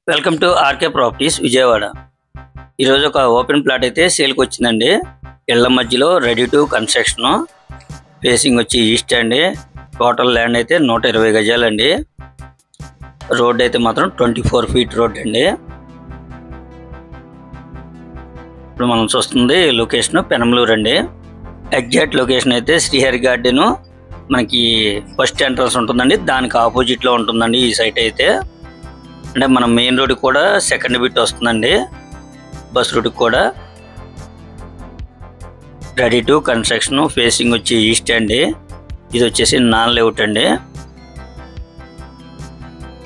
Welcome to RK properties Vijayawada. ఈరోజు ఒక open plot అయితే సేల్కి వచ్చిందండి. ఇళ్ల మధ్యలో రెడీ టు కన్స్ట్రక్షన్, ఫేసింగ్ వచ్చి ఈస్ట్ అండి. టోటల్ ల్యాండ్ అయితే 120 గజాలండి. రోడ్ అయితే మాత్రం 24 ఫీట్ రోడ్ అండి. ఇప్పుడు మనం చూస్తుంది లొకేషన్ పెనమలూరు అండి. ఎగ్జాక్ట్ లొకేషన్ అయితే శ్రీహరి గార్డెన్ మనకి ఫస్ట్ ఎంట్రన్స్ ఉంటుందండి, దానికి ఆపోజిట్లో ఉంటుందండి ఈ సైట్ అయితే. అంటే మన మెయిన్ రోడ్ కూడా సెకండ్ బిట్ వస్తుందండి, బస్ రూట్ కూడా. రెడీ టు కన్స్ట్రక్షన్, ఫేసింగ్ వచ్చి ఈస్ట్ అండి. ఇది వచ్చేసి నాన్ లేఅవుట్ అండి.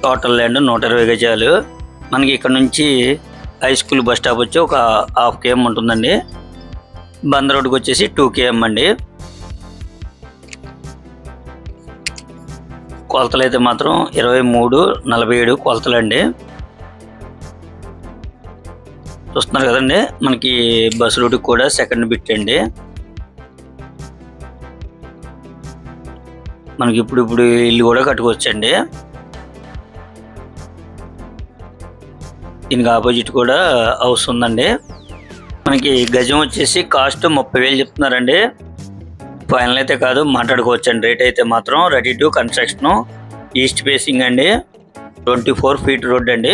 టోటల్ ల్యాండ్ 120 గజాలు. మనకి ఇక్కడ నుంచి హై స్కూల్ బస్ స్టాప్ వచ్చి ఒక 1/2 km ఉంటుందండి. బందర్ రోడ్కి వచ్చేసి 2 km అండి. కొలతలు అయితే మాత్రం 23-47 కొలతలు అండి. చూస్తున్నారు కదండి, మనకి బస్ రూట్ కూడా సెకండ్ బిట్ అండి. మనకి ఇప్పుడు ఇల్లు కూడా కట్టుకోవచ్చండి. దీనికి ఆపోజిట్ కూడా హౌస్ ఉందండి. మనకి గజం వచ్చేసి కాస్ట్ 30,000 చెప్తున్నారండి. ఫైనల్ అయితే కాదు, మాట్లాడుకోవచ్చండి. రేట్ అయితే మాత్రం ready to construction, east facing అండి, 24 ఫీట్ రోడ్ అండి.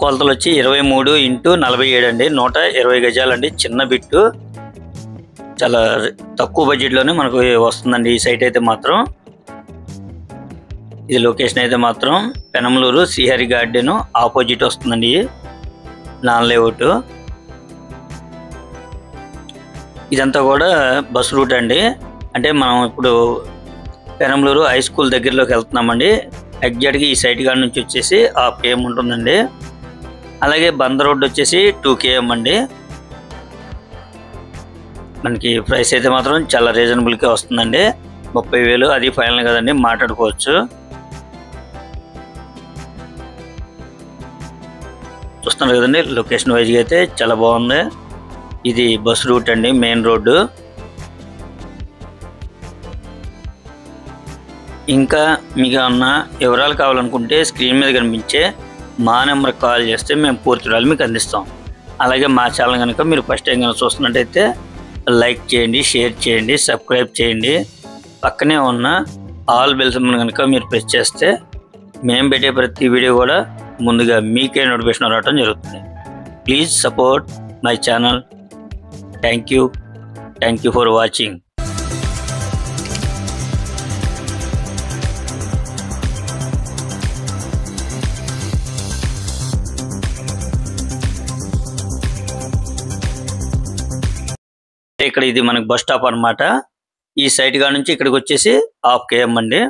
కొలతలు వచ్చి 23x47 అండి. 120 గజాలండి. చిన్న బిట్టు, చాలా తక్కువ బడ్జెట్లోనే మనకు వస్తుందండి ఈ సైట్ అయితే మాత్రం. ఇది లొకేషన్ అయితే మాత్రం పెనమలూరు శ్రీహరి గార్డెన్ ఆపోజిట్ వస్తుందండి, నాన్ లేఅవుట్. ఇదంతా కూడా బస్ రూట్ అండి. అంటే మనం ఇప్పుడు పెనమలూరు హై స్కూల్ దగ్గరలోకి వెళ్తున్నామండి. ఎగ్జాక్ట్గా ఈ సైట్ కాడ నుంచి వచ్చేసి 1/2 km ఉంటుందండి. అలాగే బందర్ రోడ్ వచ్చేసి 2 km అండి. మనకి ప్రైస్ అయితే మాత్రం చాలా రీజనబుల్గా వస్తుందండి. 30,000 అది ఫైనల్ కదండి, మాట్లాడుకోవచ్చు. చూస్తున్నారు కదండి, లొకేషన్ వైజ్గా అయితే చాలా బాగుంది. ఇది బస్ రూట్ అండి, మెయిన్ రోడ్డు. ఇంకా మీకు ఏమన్నా వివరాలు కావాలనుకుంటే స్క్రీన్ మీద కనిపించే మా నెంబర్కి కాల్ చేస్తే మేము పూర్తి వివరాలు మీకు అందిస్తాం. అలాగే మా ఛానల్ కనుక మీరు ఫస్ట్ టైం కనుక చూస్తున్నట్టయితే లైక్ చేయండి, షేర్ చేయండి, సబ్స్క్రైబ్ చేయండి. పక్కనే ఉన్న ఆల్ బెల్ సింబల్ కనుక మీరు ప్రెస్ చేస్తే మేము పెట్టే ప్రతి వీడియో కూడా ముందుగా మీకే నోటిఫికేషన్ రావడం జరుగుతుంది. Please support my channel. Thank you for watching. ఇక్కడ ఇది మనకి బస్ స్టాప్ అన్నమాట. ఈ సైట్ గా నుంచి ఇక్కడికి వచ్చేసి 1/2 km అండి.